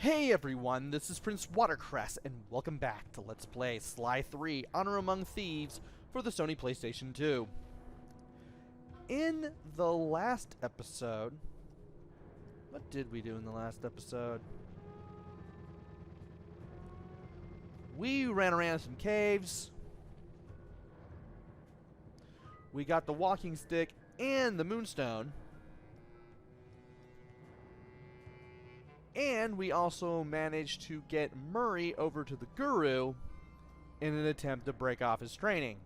Hey everyone, this is PrinceWatercress, and welcome back to Let's Play Sly 3 Honor Among Thieves for the Sony PlayStation 2. In the last episode... What did we do in the last episode? We ran around some caves. We got the walking stick and the moonstone. And we also managed to get Murray over to the Guru in an attempt to break off his training.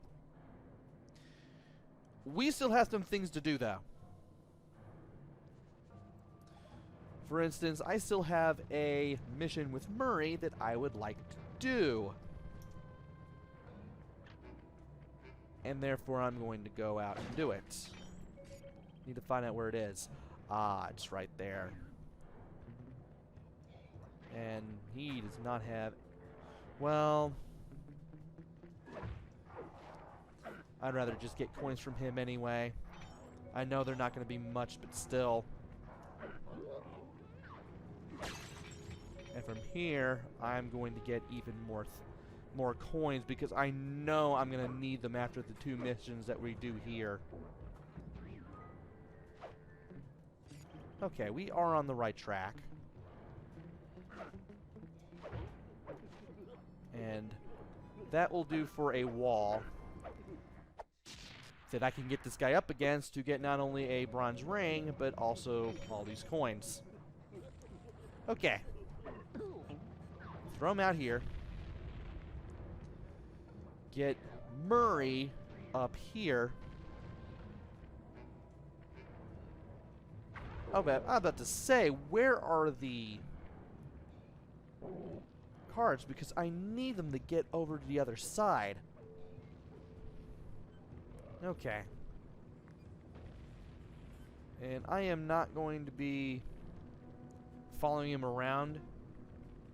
We still have some things to do, though. For instance, I still have a mission with Murray that I would like to do. And therefore, I'm going to go out and do it. Need to find out where it is. Ah, it's right there. And he does not have... Well... I'd rather just get coins from him anyway. I know they're not going to be much, but still. And from here, I'm going to get even more coins because I know I'm going to need them after the two missions that we do here. Okay, we are on the right track. And that will do for a wall that I can get this guy up against to get not only a bronze ring, but also all these coins. Okay. Throw him out here. Get Murray up here. Oh, but I'm about to say, where are the cards? Because I need them to get over to the other side. Okay. And I am not going to be following him around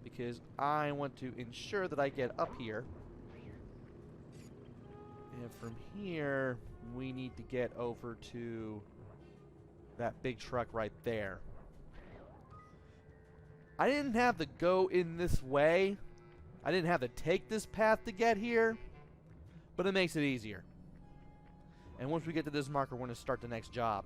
because I want to ensure that I get up here. And from here, we need to get over to that big truck right there. I didn't have to go in this way. I didn't have to take this path to get here. But it makes it easier. And once we get to this marker, we're going to start the next job.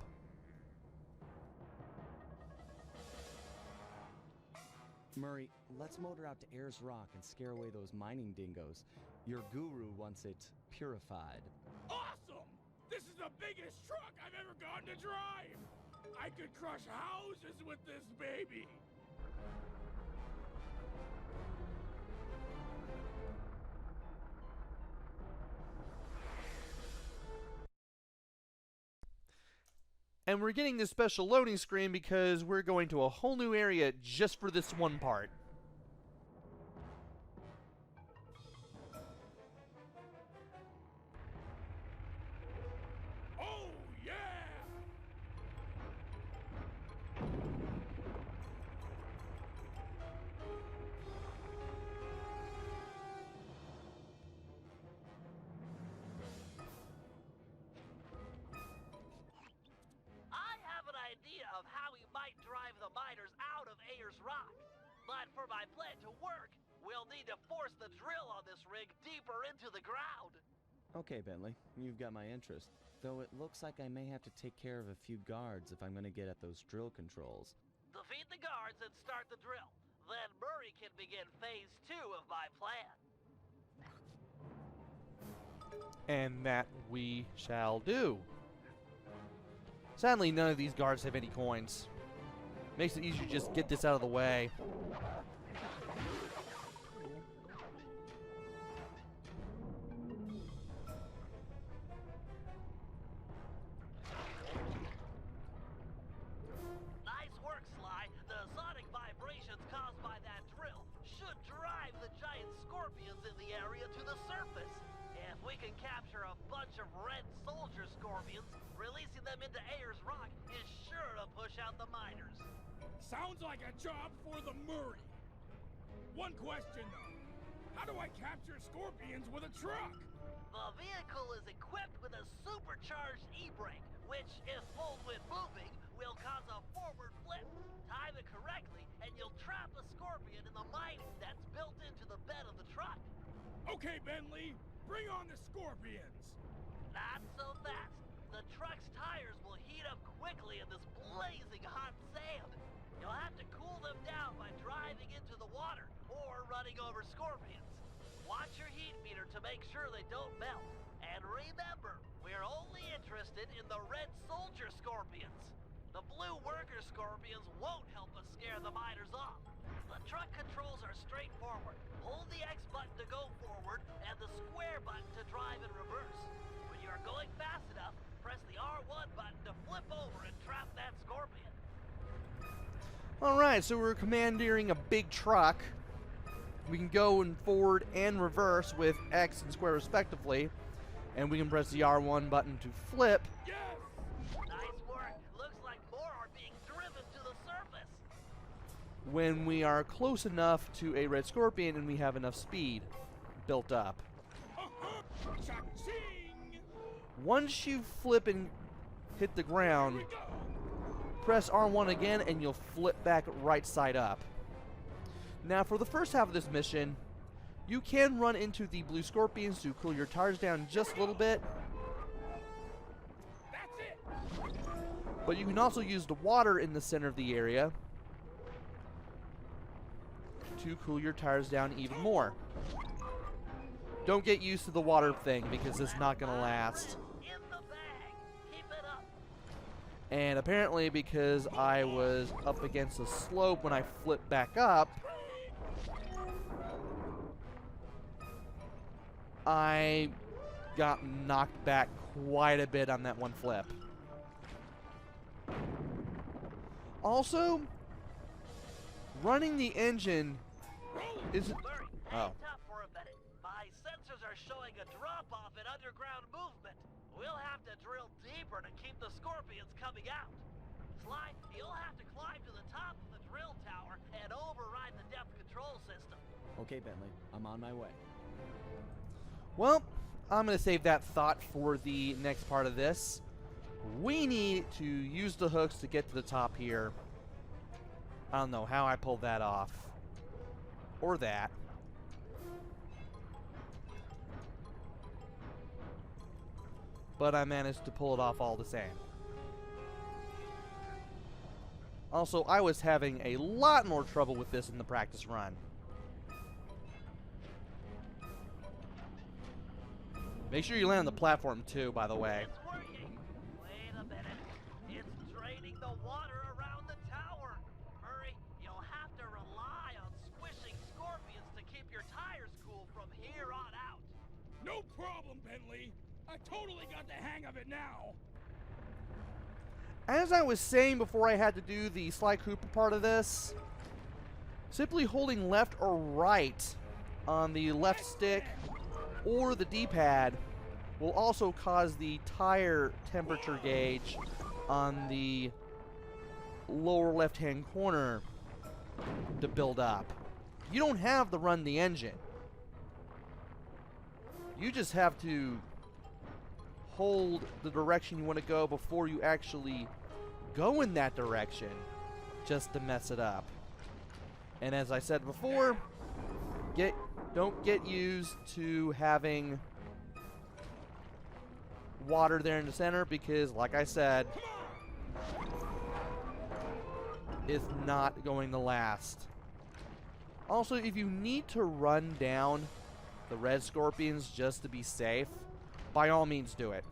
Murray, let's motor out to Ayers Rock and scare away those mining dingoes. Your guru wants it purified. Awesome! This is the biggest truck I've ever gotten to drive! I could crush houses with this baby! And we're getting this special loading screen because we're going to a whole new area just for this one part. Oh, yeah! Idea of how we might drive the miners out of Ayers Rock. But for my plan to work, we'll need to force the drill on this rig deeper into the ground. Okay, Bentley, you've got my interest. Though it looks like I may have to take care of a few guards if I'm going to get at those drill controls. Defeat the guards and start the drill. Then Murray can begin phase 2 of my plan. And that we shall do. Sadly, none of these guards have any coins. Makes it easier to just get this out of the way. Nice work, Sly. The sonic vibrations caused by that drill should drive the giant scorpions in the area to the surface. If we can capture a bunch of red soldier scorpions, releasing them into Ayers Rock is sure to push out the miners. Sounds like a job for the Murray. One question, though. How do I capture scorpions with a truck? The vehicle is equipped with a supercharged e-brake, which, if pulled when moving, will cause a forward flip. Time it correctly, and you'll trap a scorpion Okay, Bentley, bring on the scorpions. Not so fast. The truck's tires will heat up quickly in this blazing hot sand. You'll have to cool them down by driving into the water or running over scorpions. Watch your heat meter to make sure they don't melt. And remember, we're only interested in the red soldier scorpions. The blue worker scorpions won't help us scare the miners off. The truck controls are straightforward. Hold the X button to go forward and the square button to drive in reverse. When you're going fast enough, press the R1 button to flip over and trap that scorpion. Alright, so we're commandeering a big truck. We can go in forward and reverse with X and square respectively. And we can press the R1 button to flip. Yes! Nice work. Looks like more are being driven to the surface. When we are close enough to a red scorpion and we have enough speed built up. Cha-ching! Once you flip and hit the Here ground, we go! press R1 again and you'll flip back right side up. Now for the first half of this mission, you can run into the blue scorpions to cool your tires down just a little bit, That's it! but you can also use the water in the center of the area to cool your tires down even more. Don't get used to the water thing because it's not going to last. In the bag. Keep it up. And apparently because I was up against a slope when I flipped back up, I got knocked back quite a bit on that one flip. Also, running the engine is... Murray, hang Oh. tough for a minute. My sensors are showing a drop-off in underground movement. We'll have to drill deeper to keep the scorpions coming out. Sly, you'll have to climb to the top of the drill tower and override the depth control system. Okay, Bentley, I'm on my way. Well, I'm going to save that thought for the next part of this. We need to use the hooks to get to the top here. I don't know how I pulled that off. Or that. But I managed to pull it off all the same. Also, I was having a lot more trouble with this in the practice run. Make sure you land on the platform too, by the way. It's working. Wait a minute. It's draining the water around the tower. Murray, you'll have to rely on squishing scorpions to keep your tires cool from here on out. No problem, Bentley. I totally got the hang of it now. As I was saying before I had to do the Sly Cooper part of this, simply holding left or right on the left stick or the D-pad will also cause the tire temperature gauge on the lower left-hand corner to build up. You don't have to run the engine. You just have to hold the direction you want to go before you actually go in that direction, just to mess it up. And as I said before, don't get used to having water there in the center because, like I said, it's not going to last. Also, if you need to run down the red scorpions just to be safe, by all means do it.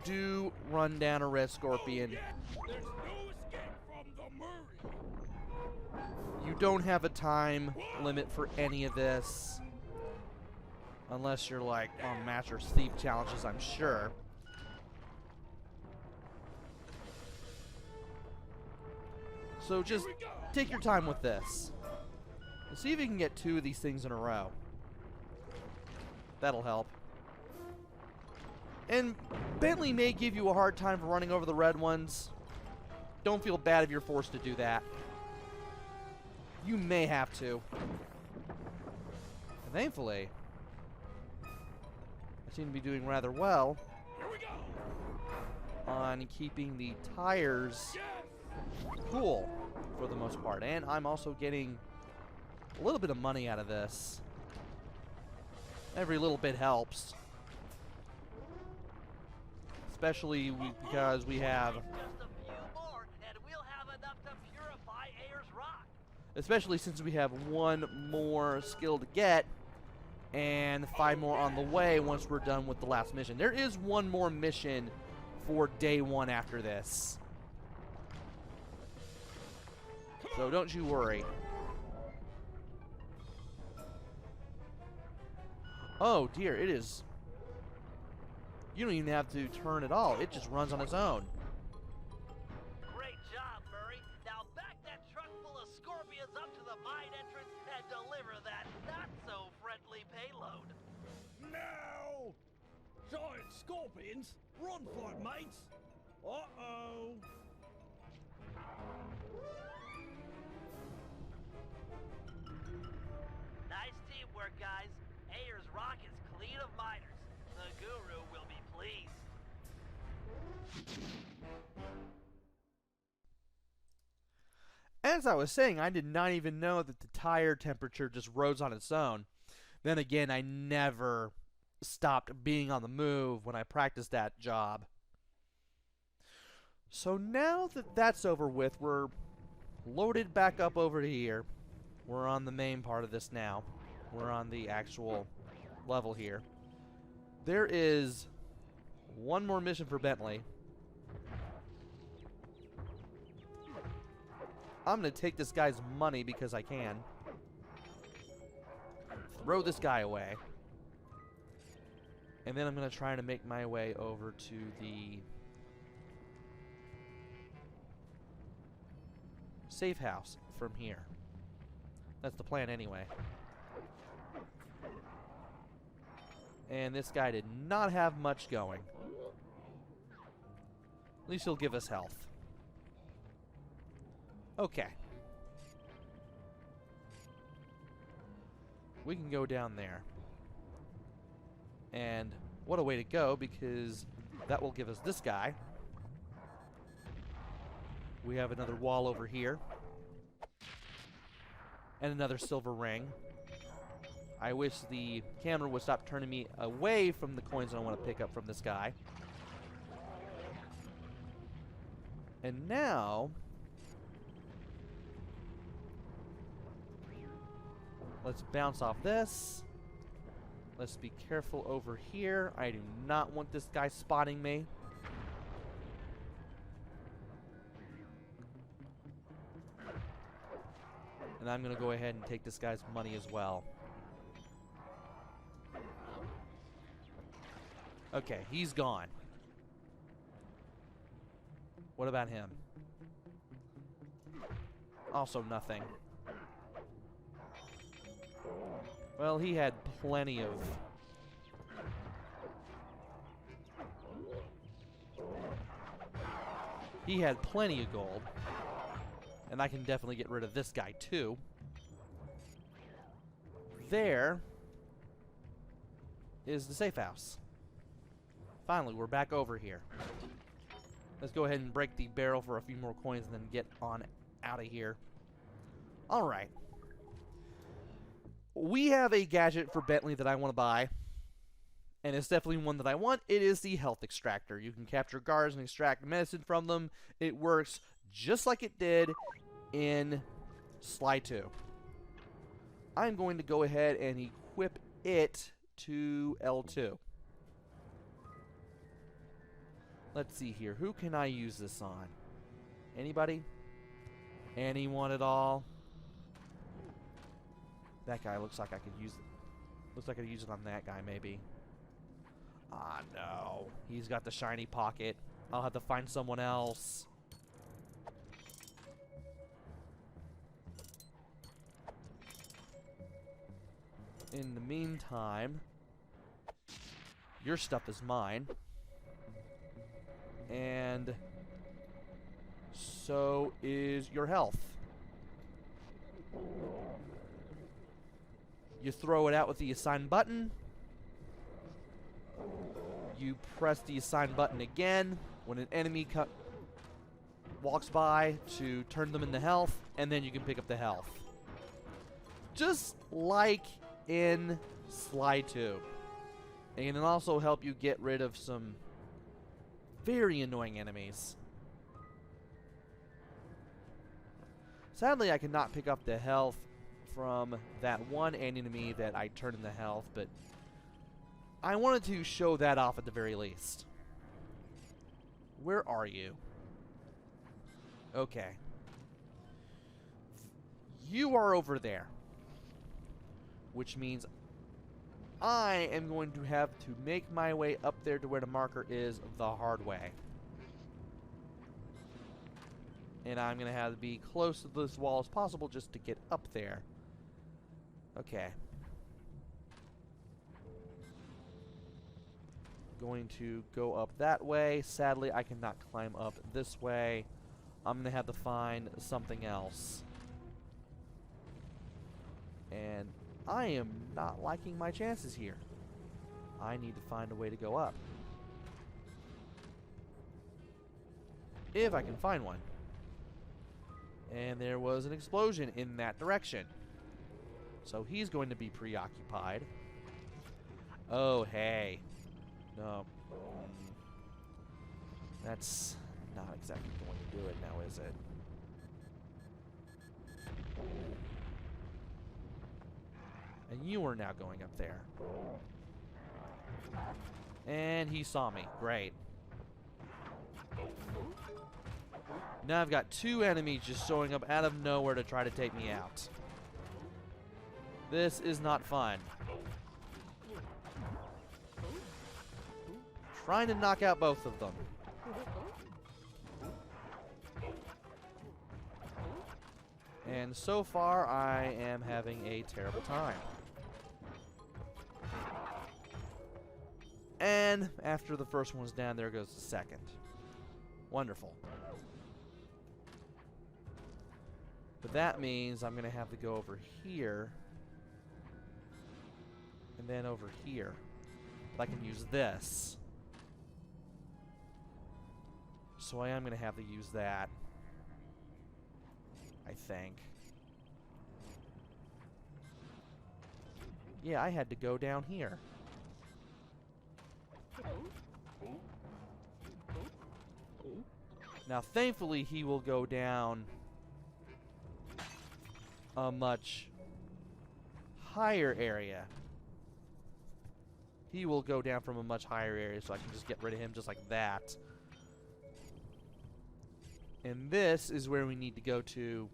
Do run down a red scorpion. Oh, yeah. There's no escape from the Murray. You don't have a time limit for any of this. Unless you're like on Master's Thief challenges, I'm sure. So just Here we go. take your time with this. And see if you can get 2 of these things in a row. That'll help. And Bentley may give you a hard time for running over the red ones. Don't feel bad if you're forced to do that. You may have to. And thankfully, I seem to be doing rather well Here we go. on keeping the tires Yes. cool for the most part. And I'm also getting a little bit of money out of this. Every little bit helps. Especially because we have... Just a few more, and we'll have enough to purify Ayers Rock. Especially since we have one more skill to get, and 5 more on the way once we're done with the last mission. There is one more mission for day 1 after this. So don't you worry. Oh dear, it is... You don't even have to turn at all. It just runs on its own. Great job, Murray. Now back that truck full of scorpions up to the mine entrance and deliver that not-so-friendly payload. Now! Giant scorpions? Run for it, mates! Uh-oh! Nice teamwork, guys. Ayers Rock is clean of miners. The Guru will be pleased. As I was saying, I did not even know that the tire temperature just rose on its own. Then again, I never stopped being on the move when I practiced that job. So now that that's over with, we're loaded back up over here. We're on the main part of this now. We're on the actual level here. There is one more mission for Bentley. I'm going to take this guy's money because I can. Throw this guy away. And then I'm going to try to make my way over to the safe house from here. That's the plan anyway. And this guy did not have much going. At least he'll give us health. Okay. We can go down there. And what a way to go, because that will give us this guy. We have another wall over here. And another silver ring. I wish the camera would stop turning me away from the coins I want to pick up from this guy. And now... let's bounce off this. Let's be careful over here. I do not want this guy spotting me. And I'm going to go ahead and take this guy's money as well. Okay, he's gone. What about him? Also nothing. Well, he had plenty of... he had plenty of gold. And I can definitely get rid of this guy, too. There is the safe house. Finally, we're back over here. Let's go ahead and break the barrel for a few more coins and then get on out of here. Alright. We have a gadget for Bentley that I want to buy. And it's definitely one that I want. It is the health extractor. You can capture guards and extract medicine from them. It works just like it did in Sly 2. I'm going to go ahead and equip it to L2. Let's see here. Who can I use this on? Anybody? Anyone at all? That guy looks like I could use it. Looks like I could use it on that guy, maybe. Ah, no. He's got the shiny pocket. I'll have to find someone else. In the meantime, your stuff is mine. And so is your health. You throw it out with the assign button. You press the assign button again when an enemy walks by to turn them into health, and then you can pick up the health. Just like in slide tube. And it can also help you get rid of some very annoying enemies. Sadly, I cannot pick up the health from that one enemy that I turned into health, but I wanted to show that off at the very least. Where are you? Okay. You are over there. Which means I am going to have to make my way up there to where the marker is the hard way. And I'm going to have to be close to this wall as possible just to get up there. Okay. Going to go up that way. Sadly, I cannot climb up this way. I'm going to have to find something else. And I am not liking my chances here. I need to find a way to go up. If I can find one. And there was an explosion in that direction. So he's going to be preoccupied. Oh, hey. No. That's not exactly going to do it now, is it? And you are now going up there. And he saw me. Great. Now I've got two enemies just showing up out of nowhere to try to take me out. This is not fun. Trying to knock out both of them. And so far, I am having a terrible time. And after the first one's down, there goes the second. Wonderful. But that means I'm going to have to go over here. And then over here. But I can use this. So I am going to have to use that. I think. Yeah, I had to go down here. Now, thankfully, he will go down a much higher area. He will go down from a much higher area, so I can just get rid of him just like that. And this is where we need to go to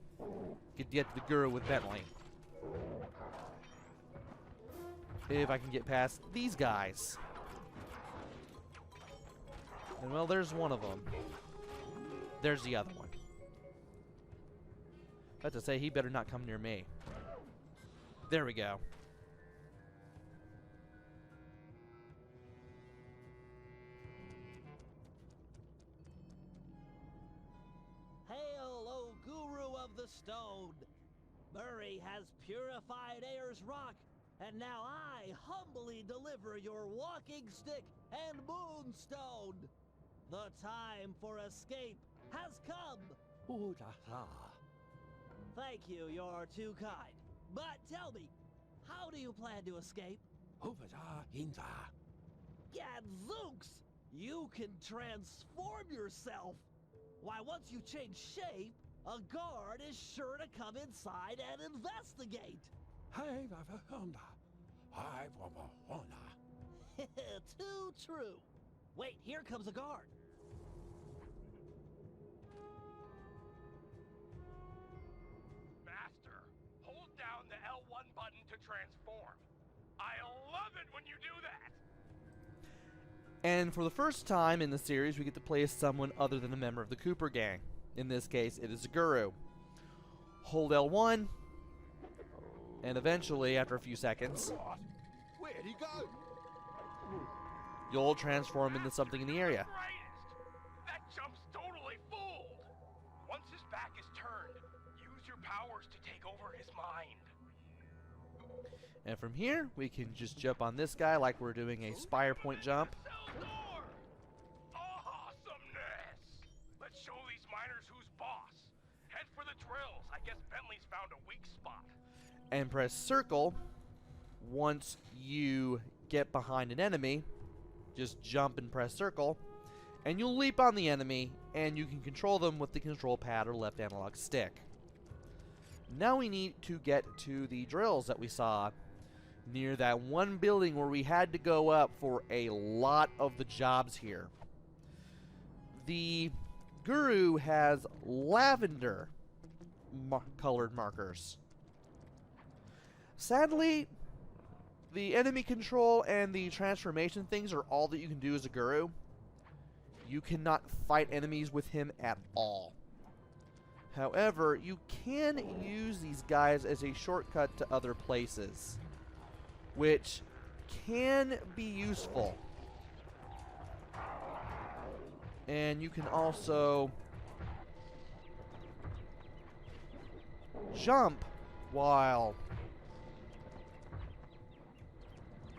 get the guru with Bentley. If I can get past these guys. And well, there's one of them. There's the other one. I have to say, he better not come near me. There we go. Hail, O Guru of the Stone! Murray has purified Ayers Rock, and now I humbly deliver your walking stick and moonstone. The time for escape has come. Thank you, you're too kind. But tell me, how do you plan to escape? Gadzooks! You can transform yourself! Why, once you change shape, a guard is sure to come inside and investigate. Too true. Wait, here comes a guard. Master, hold down the L1 button to transform. I love it when you do that. And for the first time in the series, we get to play as someone other than a member of the Cooper gang. In this case, it is a guru. Hold L1, and eventually, after a few seconds, Where'd he go? you'll transform into something in the area. That jump's totally fooled. Once his back is turned, use your powers to take over his mind. And from here, we can just jump on this guy like we're doing a spire point jump. Cell door! Awesomeness! Let's show these miners who's boss. Head for the drills. I guess Bentley's found a weak spot. And press circle once you get behind an enemy, just jump and press circle, and you'll leap on the enemy, and you can control them with the control pad or left analog stick. Now we need to get to the drills that we saw near that one building where we had to go up for a lot of the jobs here. The Guru has lavender colored markers. Sadly, the enemy control and the transformation things are all that you can do as a Guru. You cannot fight enemies with him at all. However, you can use these guys as a shortcut to other places, which can be useful. And you can also jump while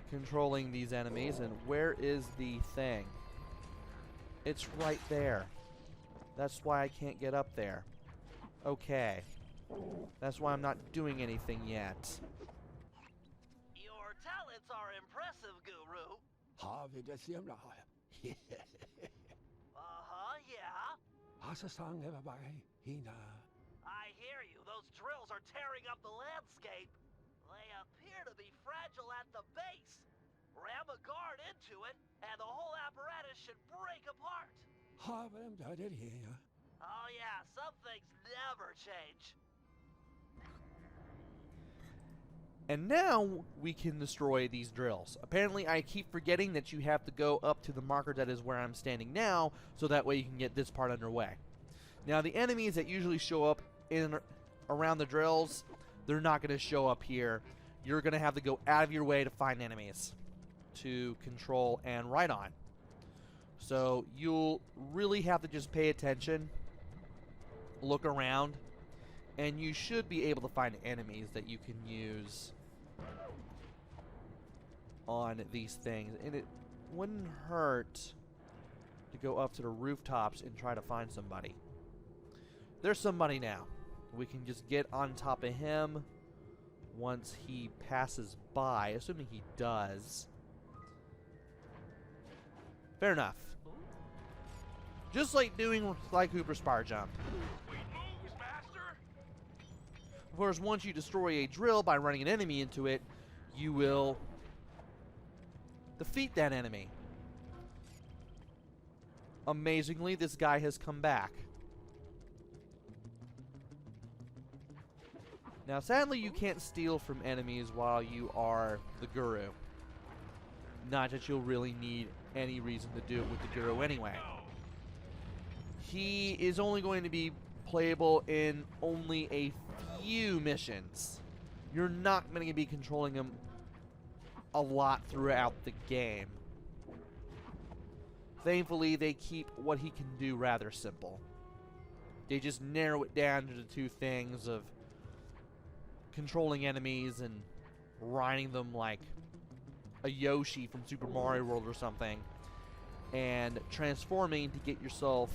controlling these enemies. And where is the thing? It's right there. That's why I can't get up there. Okay. That's why I'm not doing anything yet. Your talents are impressive, Guru. Har vi det simler? Yeah. Hasasang everybody. Hina. I hear you. Those drills are tearing up the landscape. They appear to be fragile at the base. Ram a guard into it, and the whole apparatus should break apart. Har vi dem der det her? Oh yeah, some things never change. And now we can destroy these drills. Apparently I keep forgetting that you have to go up to the marker that is where I'm standing now, so that way you can get this part underway. Now the enemies that usually show up in around the drills, they're not going to show up here. You're going to have to go out of your way to find enemies to control and ride on. So you'll really have to just pay attention, look around, and you should be able to find enemies that you can use on these things. And it wouldn't hurt to go up to the rooftops and try to find somebody. There's somebody now. We can just get on top of him once he passes by, assuming he does. Fair enough. Just like doing Sly Cooper's Spire Jump. Sweet moves, master. Of course, once you destroy a drill by running an enemy into it, you will defeat that enemy. Amazingly, this guy has come back. Now, sadly, you can't steal from enemies while you are the Guru. Not that you'll really need any reason to do it with the Guru anyway. He is only going to be playable in only a few missions. You're not going to be controlling him a lot throughout the game. Thankfully, they keep what he can do rather simple. They just narrow it down to the two things of controlling enemies and riding them like a Yoshi from Super Mario World or something, and transforming to get yourself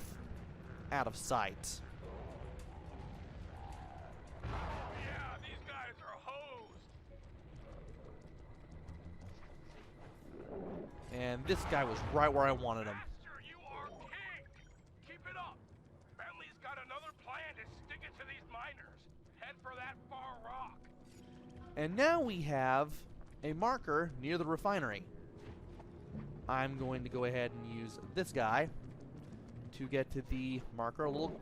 out of sight. Yeah, these guys are hosed. And this guy was right where I wanted him. Master, you are king. Keep it up. Bentley's got another plan to stick it to these miners. Head for that far rock. And now we have a marker near the refinery. I'm going to go ahead and use this guy to get to the marker a little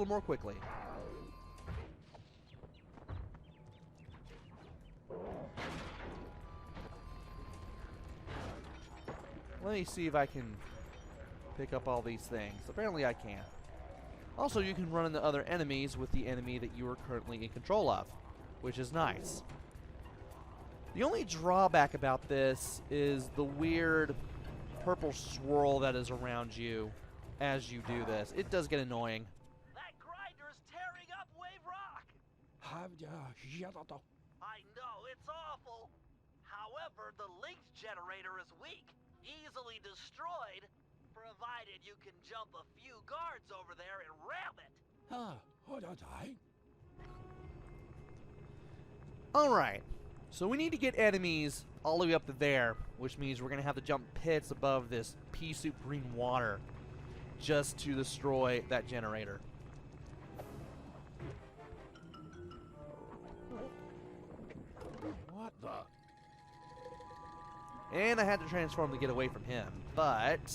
more quickly. Let me see if I can pick up all these things. Apparently I can. Also, you can run into other enemies with the enemy that you are currently in control of, which is nice. The only drawback about this is the weird purple swirl that is around you as you do this. It does get annoying. That grinder's tearing up Wave Rock. Have ya yadato? I know, it's awful. However, the linked generator is weak, easily destroyed, provided you can jump a few guards over there and ram it. Ah, hold on, I. Alright, So we need to get enemies all the way up to there, which means we're going to have to jump pits above this pea soup green water just to destroy that generator. What the? And I had to transform to get away from him, but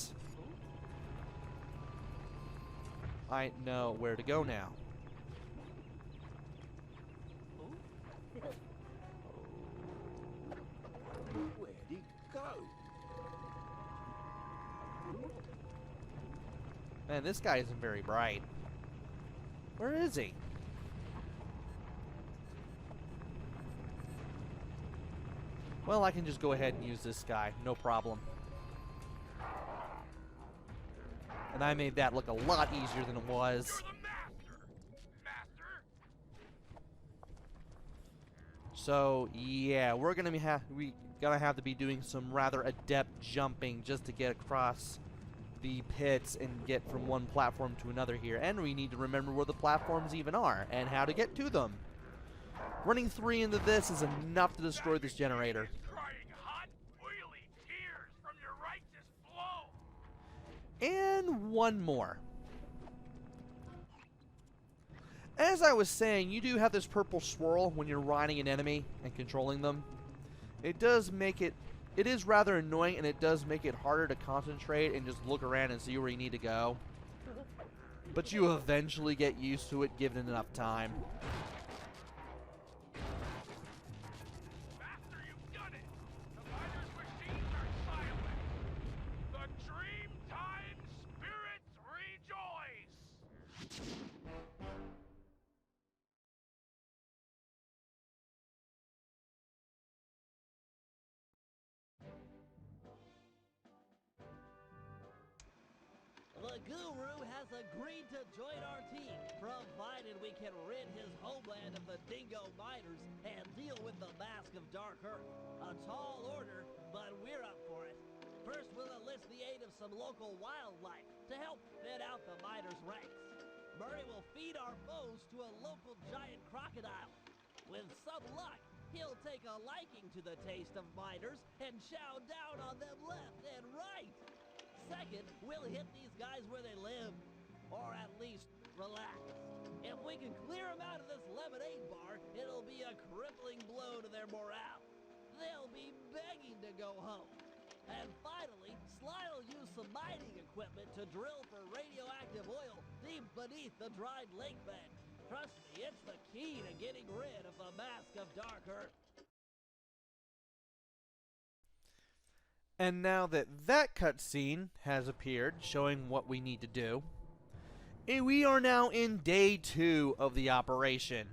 I know where to go now. Where'd he go? Man, this guy isn't very bright. Where is he? Well, I can just go ahead and use this guy, no problem. And I made that look a lot easier than it was. You're the master! Master? So, yeah, we're gonna have to be doing some rather adept jumping just to get across the pits and get from one platform to another here. And we need to remember where the platforms even are and how to get to them. Running 3 into this is enough to destroy this generator. Crying hot, oily tears from your righteous flow! And one more. As I was saying, you do have this purple swirl when you're riding an enemy and controlling them. It is rather annoying, and it does make it harder to concentrate and just look around and see where you need to go. But you eventually get used to it given enough time. Master, you've done it! The miner's machines are silent! The Dreamtime spirits rejoice! The Guru has agreed to join our team, provided we can rid his homeland of the Dingo miners and deal with the Mask of Dark Earth. A tall order, but we're up for it. First, we'll enlist the aid of some local wildlife to help thin out the miners' ranks. Murray will feed our foes to a local giant crocodile. With some luck, he'll take a liking to the taste of miners and chow down on them left and right. Second, we'll hit these guys where they live, or at least relax. If we can clear them out of this lemonade bar, it'll be a crippling blow to their morale. They'll be begging to go home. And finally, Sly will use some mining equipment to drill for radioactive oil deep beneath the dried lake bed. Trust me, it's the key to getting rid of the Mask of Dark Earth. And now that that cutscene has appeared, showing what we need to do, we are now in day 2 of the operation,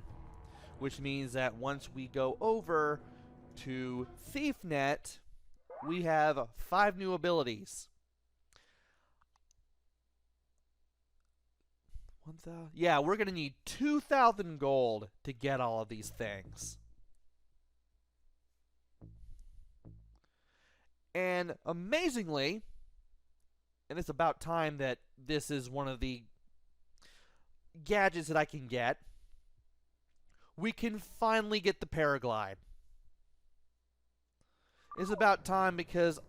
which means that once we go over to ThiefNet, we have 5 new abilities. 1,000. Yeah, we're gonna need 2,000 gold to get all of these things. And amazingly, and it's about time that this is one of the gadgets that I can get, we can finally get the paraglide. It's about time because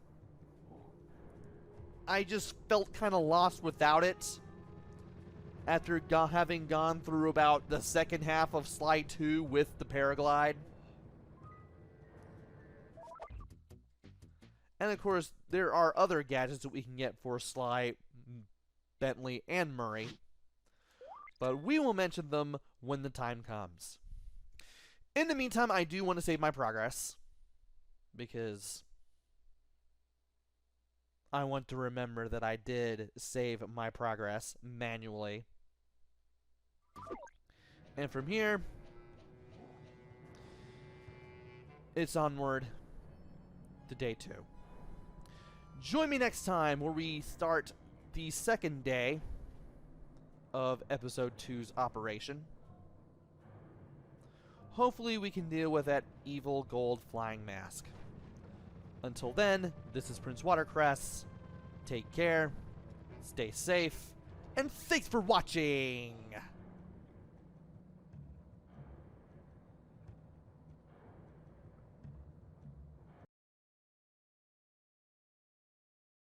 I just felt kind of lost without it after having gone through about the second half of Sly 2 with the paraglide. And of course, there are other gadgets that we can get for Sly, Bentley, and Murray. But we will mention them when the time comes. In the meantime, I do want to save my progress, because I want to remember that I did save my progress manually. And from here, it's onward to day 2. Join me next time where we start the second day of episode 2's operation. Hopefully we can deal with that evil gold flying mask. Until then, this is PrinceWatercress. Take care, stay safe, and thanks for watching!